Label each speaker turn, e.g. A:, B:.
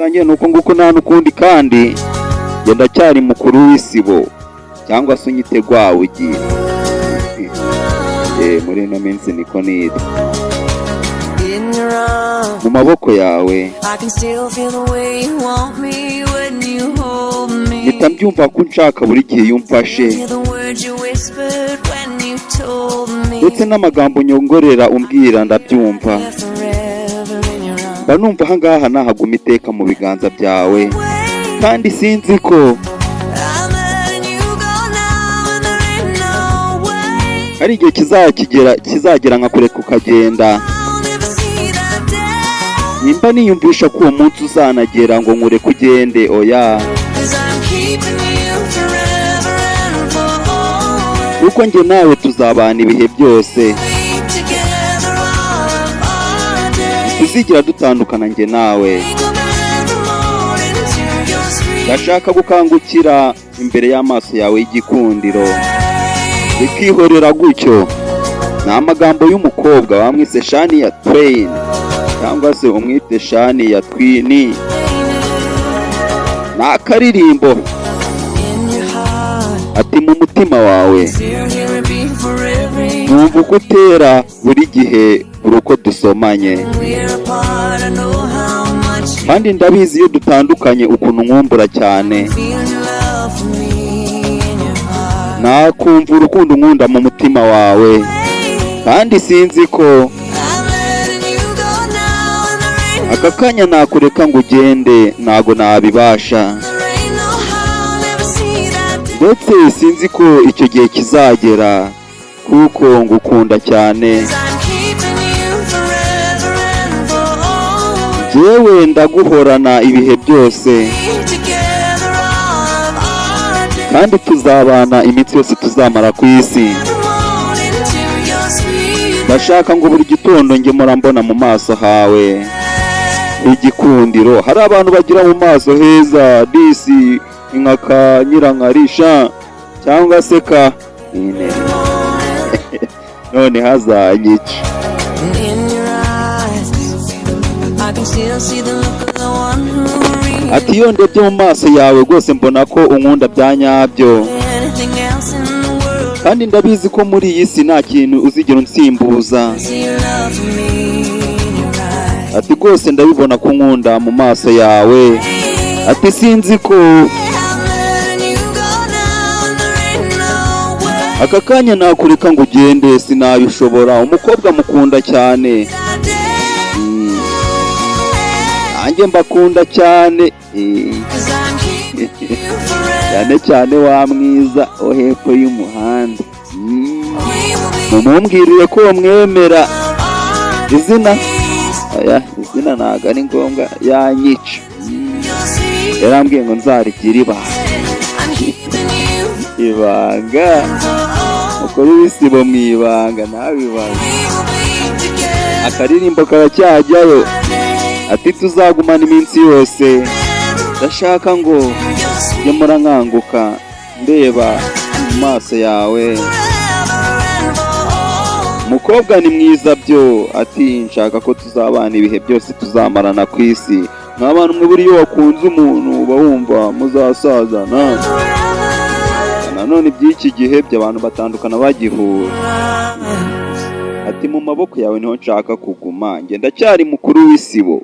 A: byatangiye nuko nguko nta n'ukundi kandi njye ndacyari mukuru w'isibo cyangwa se unyite Rwawugi. Muri ino minsi niko nitwa. Mu maboko yawe mpita mbyumva ko unshaka buri gihe iyo umfashe, ndetse n'amagambo nyongorera umbwira ndabyumva. Mba numva ahangaha nahaguma iteka mu biganza byawe, kandi sinzi ko hari igihe kizagera nkakureka ukagenda. Nimba niyumvisha ko uwo munsi uzanagera ngo nkureke ugende, oya, kuko njye nawe tuzabana ibihe byose, tuzigira dutandukana njye nawe. Ndashaka gukangukira imbere y'amaso yawe y'igikundiro, ikihorera gutyo. Ni amagambo y'umukobwa bamwise Shania Twain, cyangwa se umwite Shania Twain. Ni akaririmbo ati mu mutima wawe numva uko utera buri gihe buri uko dusomanye, kandi ndabizi iyo dutandukanye ukuntu nkumbura cyane. Nakumva urukundo nkunda mu mutima wawe, kandi sinzi ko aka kanya nakureka ngo ugende ntago nabibasha, ndetse sinzi ko icyo gihe kizagera, kuko ngukunda cyane. Jewe ndaguhorana ibihe byose, kandi tuzabana iminsi yose tuzamara ku isi. Ndashaka ngo buri gitondo njye mbona mu maso hawe igikundiro. Hari abantu bagira mu maso heza disi nka Nyirankarisha cyangwa se ka none hazanyica. Ati iyo ndebye mu maso yawe rwose mbona ko unkunda bya nyabyo, kandi ndabizi ko muri iyi si nta kintu uzigera unsimbuza. Ati rwose ndabibona ko unkunda mu maso yawe. Ati sinzi ko aka kanya nakureka ngo ugende, sinabishobora. Umukobwa mukunda cyane, nanjye mbakunda cyane, cyane cyane wa mwiza wo hepfo y'umuhanda. Mumumbwirire ko mwemera. Izina ntago ari ngombwa, yanyica. Yarambwiye ngo nzarigira ibanga, ukora ibisibo mu ibanga, nawe ibanga. Akaririmbo karacyajyayo, ati tuzagumana iminsi yose. Ndashaka ngo njye murankanguka ndeba mu maso yawe. Umukobwa ni mwiza byo, ati nshaka ko tuzabana ibihe byose tuzamarana ku isi. Nk'abantu mwe buriyo wakunze umuntu uba wumva muzasazana. Nanone by'iki gihe by'abantu batandukana bagihura. Ati mu maboko yawe niho nshaka kuguma, njye ndacyari mukuru w'isibo.